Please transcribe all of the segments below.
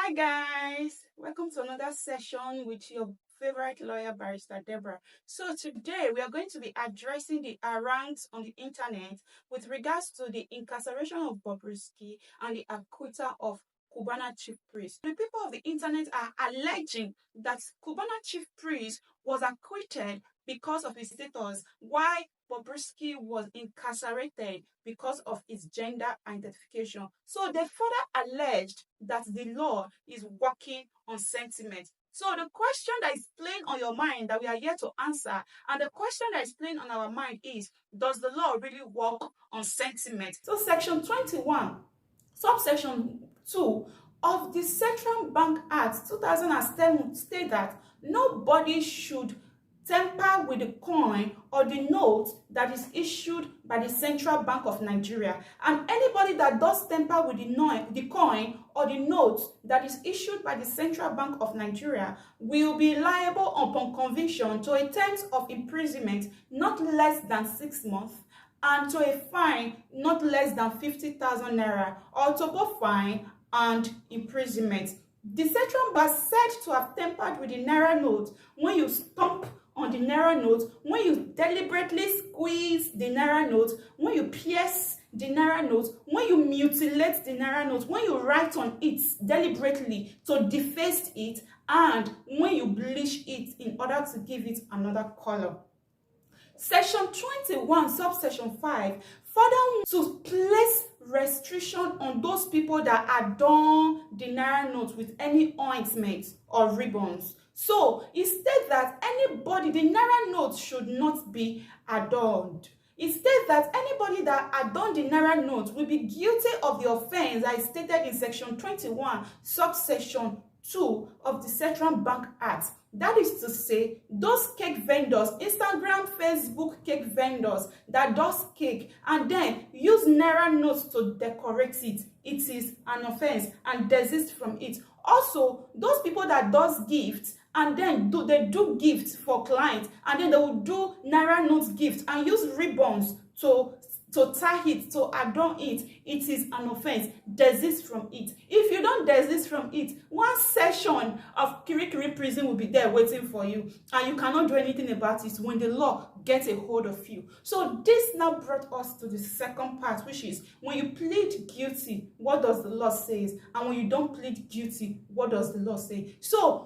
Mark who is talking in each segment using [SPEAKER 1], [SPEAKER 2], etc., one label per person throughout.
[SPEAKER 1] Hi guys, welcome to another session with your favorite lawyer, Barrister Deborah. So today we are going to be addressing the harangues on the internet with regards to the incarceration of Bobrisky and the acquittal of Cubana Chief Priest. The people of the internet are alleging that Cubana Chief Priest was acquitted because of his status, while Bobrisky was incarcerated because of his gender identification. So they further alleged that the law is working on sentiment. So the question that is playing on your mind that we are here to answer, and the question that is playing on our mind is, does the law really work on sentiment? So Section 21, subsection 2 of the Central Bank Act 2007 state that nobody should tamper with the coin or the note that is issued by the Central Bank of Nigeria. And anybody that does tamper with the coin or the note that is issued by the Central Bank of Nigeria will be liable upon conviction to a term of imprisonment not less than 6 months and to a fine not less than 50,000 naira, or to both fine and imprisonment. The Central Bank is said to have tampered with the Naira note when you stomp on the Naira note, when you deliberately squeeze the Naira note, when you pierce the Naira note, when you mutilate the Naira note, when you write on it deliberately to deface it, and when you bleach it in order to give it another color. Section 21, subsection 5, further to place restriction on those people that adorn the Naira note with any ointment or ribbons. So it states that anybody, the Naira note should not be adorned. It states that anybody that adorned the Naira note will be guilty of the offense that is stated in Section 21, subsection 2 of the Central Bank Act. That is to say, those cake vendors, Instagram, Facebook cake vendors that does cake and then use Naira notes to decorate it, it is an offense and desist from it. Also, those people that does gifts and then they do gifts for clients and then they will do Naira notes gifts and use ribbons to tie it, to adorn it, it is an offense. Desist from it. If you don't desist from it, one session of Kirikiri prison will be there waiting for you, and you cannot do anything about it when the law gets a hold of you. So this now brought us to the second part, which is when you plead guilty, what does the law say? And when you don't plead guilty, what does the law say? So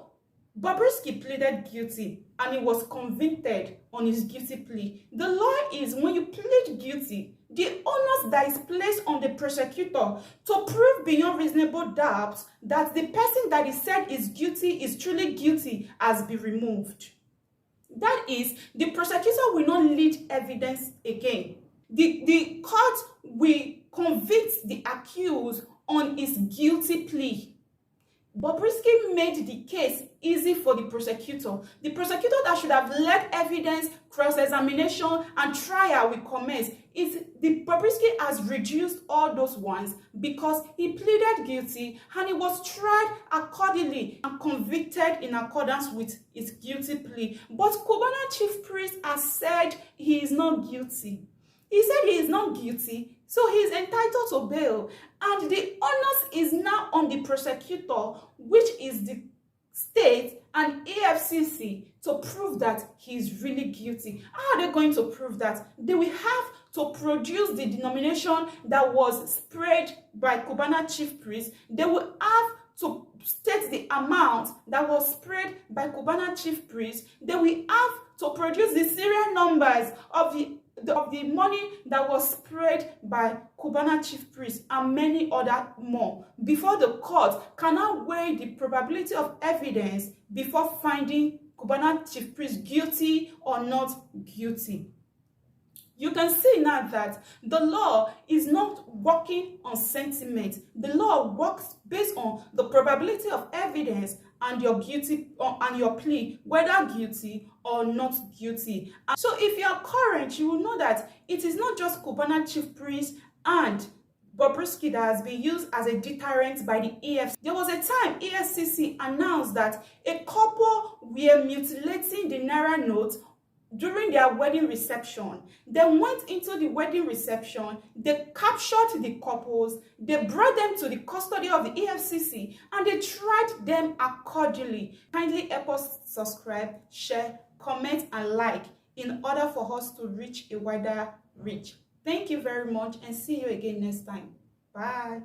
[SPEAKER 1] Bobrisky pleaded guilty and he was convicted on his guilty plea. The law is when you plead guilty, the onus that is placed on the prosecutor to prove beyond reasonable doubt that the person that is said is guilty is truly guilty has been removed. That is, the prosecutor will not lead evidence again. The court will convict the accused on his guilty plea. Bobrisky made the case easy for the prosecutor. The prosecutor that should have led evidence, cross-examination, and trial with comments, the Bobrisky has reduced all those ones because he pleaded guilty and he was tried accordingly and convicted in accordance with his guilty plea. But Cubana Chief Priest has said he is not guilty. He said he is not guilty, so he is entitled to bail. And the onus is now on the prosecutor, which is the state and efcc, to prove that he is really guilty. How are they going to prove that? They will have to produce the denomination that was sprayed by Cubana Chief Priest. They will have to state the amount that was sprayed by Cubana Chief Priest. They will have to produce the serial numbers of the money that was sprayed by Cubana Chief Priest and many other more before the court cannot weigh the probability of evidence before finding Cubana Chief Priest guilty or not guilty. You can see now that the law is not working on sentiment. The law works based on the probability of evidence and your guilty and your plea, whether guilty or not guilty. And so if you are current, you will know that it is not just Cubana Chief Priest and Bobrisky that has been used as a deterrent by the EFCC. There was a time EFCC announced that a couple were mutilating the Naira note during their wedding reception. They went into the wedding reception, they captured the couples, they brought them to the custody of the EFCC, and they tried them accordingly. Kindly help us subscribe, share, comment, and like in order for us to reach a wider reach. Thank you very much, and see you again next time. Bye.